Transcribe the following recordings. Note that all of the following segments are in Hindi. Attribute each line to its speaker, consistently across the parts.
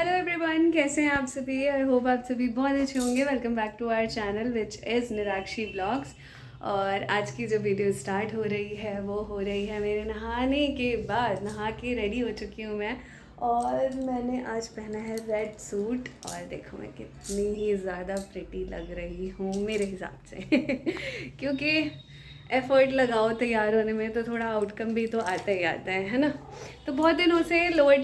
Speaker 1: हेलो एवरीवन, कैसे हैं आप सभी। आई होप आप सभी बहुत अच्छे होंगे। Welcome back to our channel which is Nirakshi blogs. और आज की जो वीडियो स्टार्ट हो रही है वो हो रही है मेरे नहाने के बाद। नहा के रेडी हो चुकी हूँ मैं, और मैंने आज पहना है रेड सूट। और देखो मैं कितनी ही ज़्यादा प्रिटी लग रही हूँ मेरे हिसाब से क्योंकि एफ़र्ट लगाओ तैयार होने में तो थोड़ा आउटकम भी तो आता ही आता है ना। तो बहुत दिनों से लोअर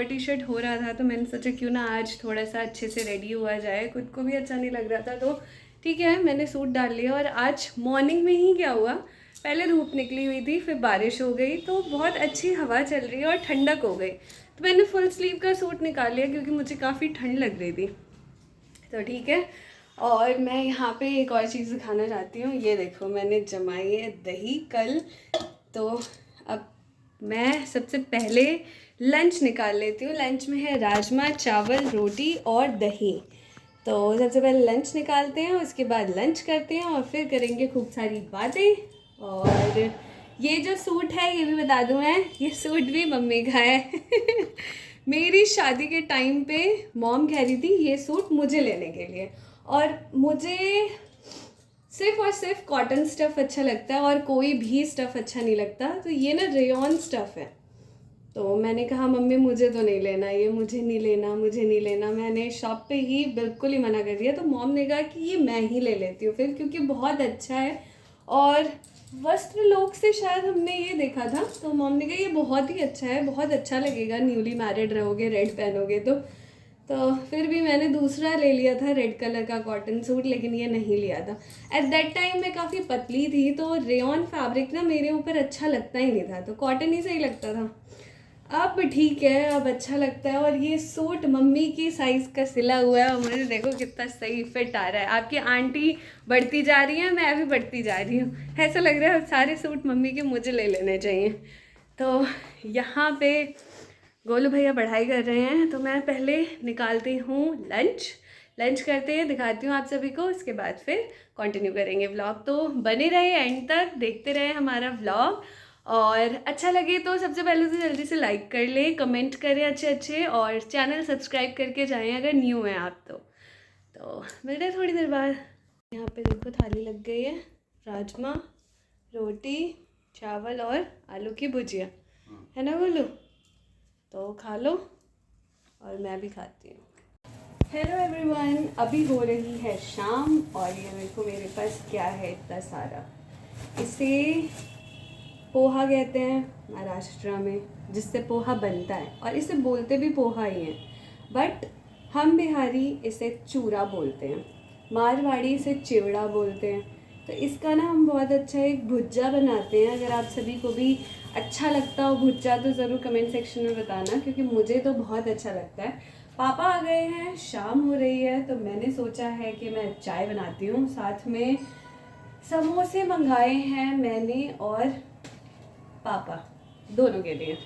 Speaker 1: टी शर्ट हो रहा था, तो मैंने सोचा क्यों ना आज थोड़ा सा अच्छे से रेडी हुआ जाए। खुद को भी अच्छा नहीं लग रहा था, तो ठीक है मैंने सूट डाल लिया। और आज मॉर्निंग में ही क्या हुआ, पहले धूप निकली हुई थी, फिर बारिश हो गई, तो बहुत अच्छी हवा चल रही है और ठंडक हो गई। तो मैंने फुल स्लीव का सूट निकाल लिया क्योंकि मुझे काफ़ी ठंड लग रही थी। तो ठीक है, और मैं यहाँ पे एक और चीज़ दिखाना चाहती हूँ। ये देखो मैंने जमाई है दही कल। तो अब मैं सबसे पहले लंच निकाल लेती हूँ। लंच में है राजमा चावल रोटी और दही। तो सबसे पहले लंच निकालते हैं, उसके बाद लंच करते हैं और फिर करेंगे खूब सारी बातें। और ये जो सूट है ये भी बता दूँ मैं, ये सूट भी मम्मी का है मेरी शादी के टाइम पे मॉम कह रही थी ये सूट मुझे लेने के लिए, और मुझे सिर्फ और सिर्फ कॉटन स्टफ़ अच्छा लगता है और कोई भी स्टफ़ अच्छा नहीं लगता। तो ये ना रेयॉन स्टफ़ है, तो मैंने कहा मम्मी मुझे तो नहीं लेना, ये मुझे नहीं लेना, मुझे नहीं लेना। मैंने शॉप पे ही बिल्कुल ही मना कर दिया। तो मॉम ने कहा कि ये मैं ही ले लेती हूँ फिर, क्योंकि बहुत अच्छा है। और वस्त्र लोक से शायद हमने ये देखा था, तो मॉम ने कहा ये बहुत ही अच्छा है, बहुत अच्छा लगेगा, न्यूली मैरिड रहोगे, रेड पहनोगे तो फिर भी मैंने दूसरा ले लिया था रेड कलर का कॉटन सूट, लेकिन ये नहीं लिया था। एट दैट टाइम मैं काफ़ी पतली थी, तो रेयॉन फैब्रिक ना मेरे ऊपर अच्छा लगता ही नहीं था, तो कॉटन ही सही लगता था। अब ठीक है, अब अच्छा लगता है। और ये सूट मम्मी की साइज़ का सिला हुआ है, और मुझे देखो कितना सही फिट आ रहा है। आपकी आंटी बढ़ती जा रही है, मैं भी बढ़ती जा रही हूँ। ऐसा लग रहा है सारे सूट मम्मी के मुझे ले लेने चाहिए। तो यहाँ पे गोलू भैया पढ़ाई कर रहे हैं, तो मैं पहले निकालती हूँ लंच करते हैं, दिखाती हूँ आप सभी को। उसके बाद फिर कंटिन्यू करेंगे व्लॉग। तो बने रहे एंड तक, देखते रहे हमारा व्लॉग। और अच्छा लगे तो सबसे पहले तो जल्दी से लाइक कर ले, कमेंट करें अच्छे अच्छे, और चैनल सब्सक्राइब करके जाएं अगर न्यू हैं आप तो मिलते हैं थोड़ी देर बाद। यहाँ पे देखो थाली लग गई है, राजमा रोटी चावल और आलू की भुजिया, है ना गोलू। तो खा लो और मैं भी खाती हूँ। हेलो एवरीवन, अभी हो रही है शाम, और ये देखो मेरे पास क्या है इतना सारा। इसे पोहा कहते हैं महाराष्ट्र में, जिससे पोहा बनता है, और इसे बोलते भी पोहा ही हैं, बट हम बिहारी इसे चूरा बोलते हैं, मारवाड़ी इसे चिवड़ा बोलते हैं। तो इसका ना हम बहुत अच्छा एक भुज्जा बनाते हैं। अगर आप सभी को भी अच्छा लगता हो भुज्जा तो ज़रूर कमेंट सेक्शन में बताना, क्योंकि मुझे तो बहुत अच्छा लगता है। पापा आ गए हैं, शाम हो रही है, तो मैंने सोचा है कि मैं चाय बनाती हूँ। साथ में समोसे मंगाए हैं मैंने और पापा दोनों के लिए।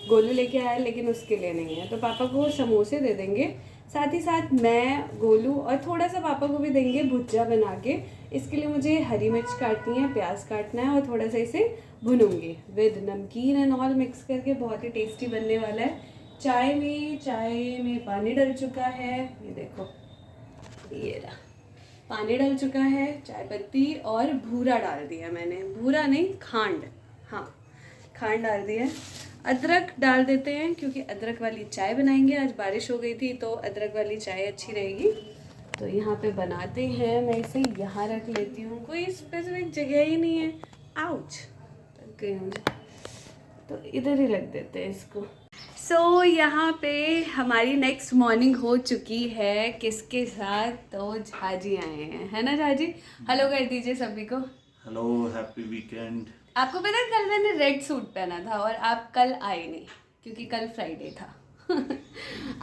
Speaker 1: गोलू लेके आया लेकिन उसके लिए नहीं है, तो पापा को समोसे दे देंगे। साथ ही साथ मैं गोलू और थोड़ा सा पापा को भी देंगे भुज्जा बना के। इसके लिए मुझे हरी मिर्च काटनी है, प्याज काटना है, और थोड़ा सा इसे भुनूंगी विद नमकीन एंड ऑल मिक्स करके। बहुत ही टेस्टी बनने वाला है। चाय में पानी डल चुका है, ये देखो ये रहा, पानी डल चुका है, चाय पत्ती और भूरा डाल दिया मैंने, भूरा नहीं खांड, हाँ खांड डाल दिया। अदरक डाल देते हैं क्योंकि अदरक वाली चाय बनाएंगे। आज बारिश हो गई थी तो अदरक वाली चाय अच्छी रहेगी। तो यहाँ पे बनाते हैं, मैं इसे यहाँ रख लेती हूँ, कोई स्पेसिफिक जगह ही नहीं है। आउच लग गई मुझे, तो इधर ही रख देते हैं इसको। सो यहाँ पे हमारी नेक्स्ट मॉर्निंग हो चुकी है, किसके साथ, तो झाजी आए हैं, है ना झाजी। हेलो कर दीजिए सभी को।
Speaker 2: Hello, happy weekend.
Speaker 1: आपको पता है कल मैंने रेड सूट पहना था और आप कल आए नहीं, क्योंकि कल फ्राइडे था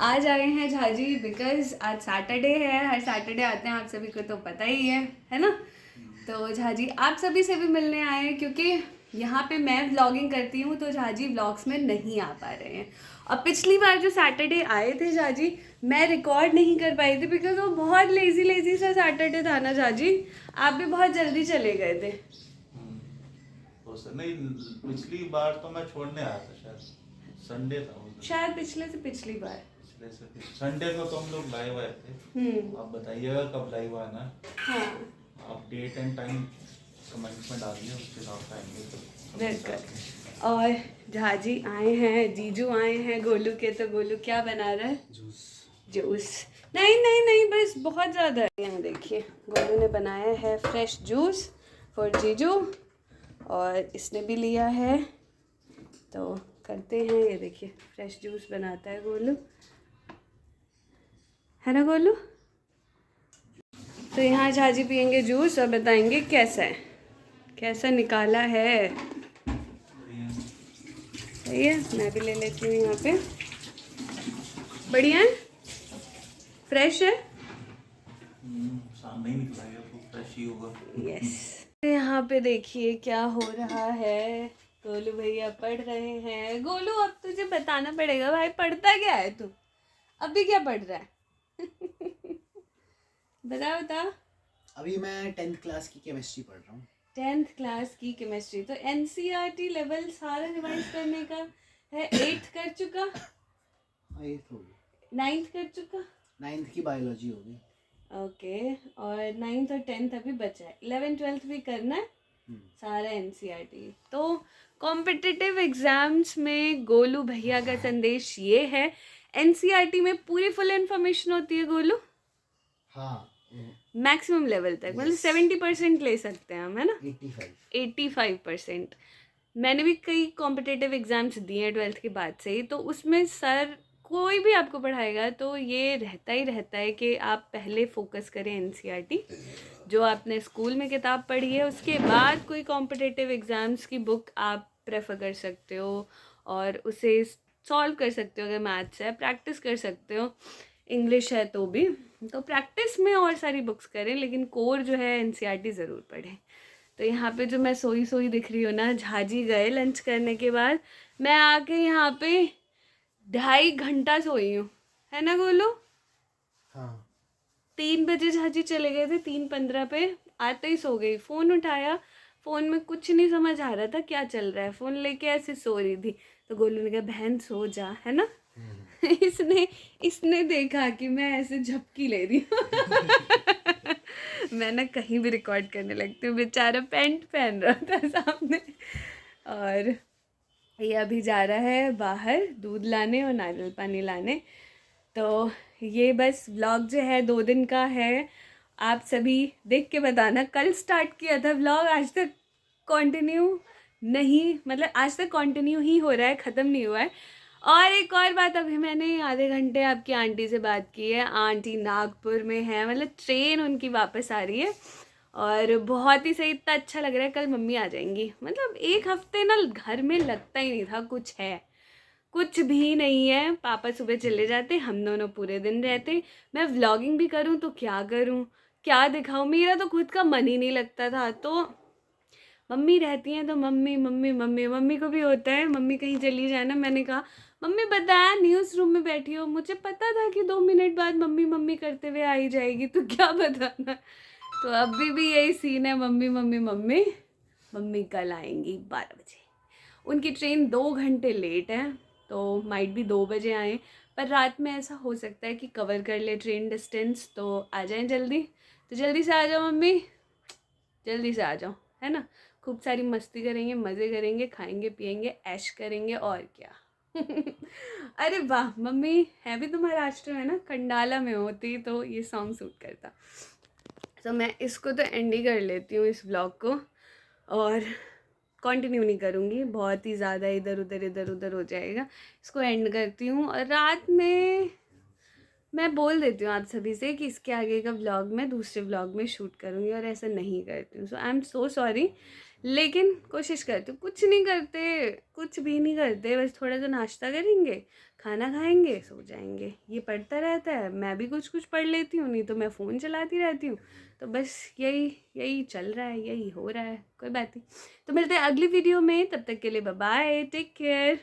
Speaker 1: आज आए हैं झाजी बिकॉज आज सैटरडे है। हर सैटरडे आते हैं, आप सभी को तो पता ही है ना। तो झाजी आप सभी से भी मिलने आए हैं, क्योंकि यहाँ पे मैं व्लॉगिंग करती हूँ तो झाजी व्लॉग्स में नहीं आ पा रहे हैं। और पिछली बार जो सैटरडे आए थे झाजी, मैं रिकॉर्ड नहीं कर पाई थी बिकॉज वो बहुत लेजी सा सैटरडे था ना झाजी। आप भी बहुत जल्दी चले गए थे।
Speaker 2: तो नहीं, पिछली बार तो मैं छोड़ने आया था, शायद संडे था उस दिन।
Speaker 1: शायद पिछले से पिछली बार
Speaker 2: रेसिपी। संडे को तो हम लोग लाइव आए थे। आप बताइएगा कब लाइव आना है।
Speaker 1: हाँ
Speaker 2: आप डेट एंड टाइम कमेंट्स में डालिए, उसके हिसाब से आएंगे तो सब
Speaker 1: बिल्कुल।
Speaker 2: साथ में।
Speaker 1: और झाजी आए हैं, जीजू आए हैं गोलू के। तो गोलू क्या बना रहा है?
Speaker 3: जूस।
Speaker 1: जूस। नहीं नहीं नहीं, बस बहुत ज़्यादा है। यहाँ देखिए गोलू ने बनाया है फ्रेश जूस फॉर जीजू, और इसने भी लिया है। तो करते हैं, ये देखिए फ्रेश जूस बनाता है गोलू, है ना गोलू? तो यहाँ झाजी पियेंगे जूस और बताएंगे कैसा है, कैसा निकाला है। सही है, मैं भी ले लेती हूँ यहाँ पे। बढ़िया है, फ्रेश है।
Speaker 2: सामने ही निकला है तो फ्रेश ही होगा।
Speaker 1: यस। यहाँ पे देखिए क्या हो रहा है। गोलू भैया पढ़ रहे हैं। गोलू अब तुझे बताना पड़ेगा भाई, पढ़ता क्या है तू? अभी क्या पढ़ रहा है? बता बता।
Speaker 3: अभी मैं 10th क्लास की केमिस्ट्री पढ़ रहा हूँ।
Speaker 1: 10th क्लास की केमिस्ट्री। तो एनसीईआरटी लेवल सारा रिवाइज करने का है। 8th कर चुका,
Speaker 3: हाँ ये तो हो गई।
Speaker 1: 9th कर चुका।
Speaker 3: 9th की बायोलॉजी हो गई।
Speaker 1: ओके, और 9th और 10th अभी बचा है। 11th 12th भी करना है सारा एनसीईआरटी। तो कॉम्पिटिटिव एग्जाम्स में गोलू भैया का संदेश ये है, एनसीईआरटी में पूरी फुल इन्फॉर्मेशन होती है गोलू,
Speaker 3: हाँ
Speaker 1: मैक्सिमम लेवल तक। मतलब 70% ले सकते हैं हम, है ना? 85%। मैंने भी कई कॉम्पिटिटिव एग्ज़ाम्स दिए हैं 12th के बाद से ही। तो उसमें सर कोई भी आपको पढ़ाएगा तो ये रहता ही रहता है कि आप पहले फोकस करें एनसीईआरटी, जो आपने स्कूल में किताब पढ़ी है। उसके बाद कोई कॉम्पिटिटिव एग्ज़ाम्स की बुक आप प्रेफर कर सकते हो और उसे सॉल्व कर सकते हो। अगर मैथ्स है प्रैक्टिस कर सकते हो, इंग्लिश है तो भी। तो प्रैक्टिस में और सारी बुक्स करें, लेकिन कोर जो है एनसीईआरटी ज़रूर पढ़ें। तो यहाँ पे जो मैं सोई सोई दिख रही हूँ ना, झाजी गए लंच करने के बाद, मैं आके यहाँ पे 2.5 घंटा सोई हूँ, है ना गोलू?
Speaker 3: हाँ
Speaker 1: 3 बजे झाजी चले गए थे, 3:15 पे आते ही सो गई। फ़ोन उठाया, फ़ोन में कुछ नहीं समझ आ रहा था क्या चल रहा है, फ़ोन लेके ऐसे सो रही थी। तो गोलू ने कहा बहन सो जा, है ना? इसने देखा कि मैं ऐसे झपकी ले रही हूँ। मैं ना कहीं भी रिकॉर्ड करने लगती हूँ। बेचारा पैंट पहन रहा था सामने। और ये अभी जा रहा है बाहर दूध लाने और नारियल पानी लाने। तो ये बस व्लॉग जो है 2 दिन का है। आप सभी देख के बताना। कल स्टार्ट किया था व्लॉग, आज तक कंटिन्यू नहीं, मतलब आज तक कंटिन्यू ही हो रहा है, ख़त्म नहीं हुआ है। और एक और बात, अभी मैंने आधे घंटे आपकी आंटी से बात की है। आंटी नागपुर में है, मतलब ट्रेन उनकी वापस आ रही है और बहुत ही सही, इतना अच्छा लग रहा है। कल मम्मी आ जाएंगी। मतलब 1 हफ्ते ना घर में लगता ही नहीं था कुछ है, कुछ भी नहीं है। पापा सुबह चले जाते, हम दोनों पूरे दिन रहते। मैं व्लॉगिंग भी करूं तो क्या करूं, क्या दिखाऊं, मेरा तो खुद का मन ही नहीं लगता था। तो मम्मी रहती हैं तो मम्मी मम्मी मम्मी मम्मी को भी होता है मम्मी कहीं चली जाए ना। मैंने कहा मम्मी बताया न्यूज़ रूम में बैठी हो, मुझे पता था कि 2 मिनट बाद मम्मी मम्मी करते हुए आ ही जाएगी, तो क्या बताना। तो अभी भी यही सीन है, मम्मी मम्मी मम्मी। मम्मी कल आएंगी 12 बजे। उनकी ट्रेन 2 घंटे लेट है, तो माइट भी 2 बजे आए। पर रात में ऐसा हो सकता है कि कवर कर ले ट्रेन डिस्टेंस, तो आ जाएं जल्दी। तो जल्दी से आ जाओ मम्मी, जल्दी से आ जाओ, है ना? खूब सारी मस्ती करेंगे, मज़े करेंगे, खाएंगे पिएंगे, ऐश करेंगे, और क्या। अरे वाह, मम्मी है भी तो महाराष्ट्र में ना, कंडाला में होती तो ये सॉन्ग सूट करता। तो मैं इसको तो एंड ही कर लेती हूँ इस व्लॉग को, और कंटिन्यू नहीं करूँगी, बहुत ही ज़्यादा इधर उधर हो जाएगा। इसको एंड करती हूँ। और रात में मैं बोल देती हूँ आप सभी से कि इसके आगे का व्लॉग मैं दूसरे व्लॉग में शूट करूँगी, और ऐसा नहीं करती हूँ। सो आई एम सो सॉरी, लेकिन कोशिश करती हूँ। कुछ नहीं करते, कुछ भी नहीं करते, बस थोड़ा सा नाश्ता करेंगे, खाना खाएंगे, सो जाएंगे। ये पढ़ता रहता है, मैं भी कुछ कुछ पढ़ लेती हूँ, नहीं तो मैं फ़ोन चलाती रहती हूँ। तो बस यही चल रहा है, यही हो रहा है, कोई बात नहीं। तो मिलते हैं अगली वीडियो में, तब तक के लिए बाय बाय, टेक केयर।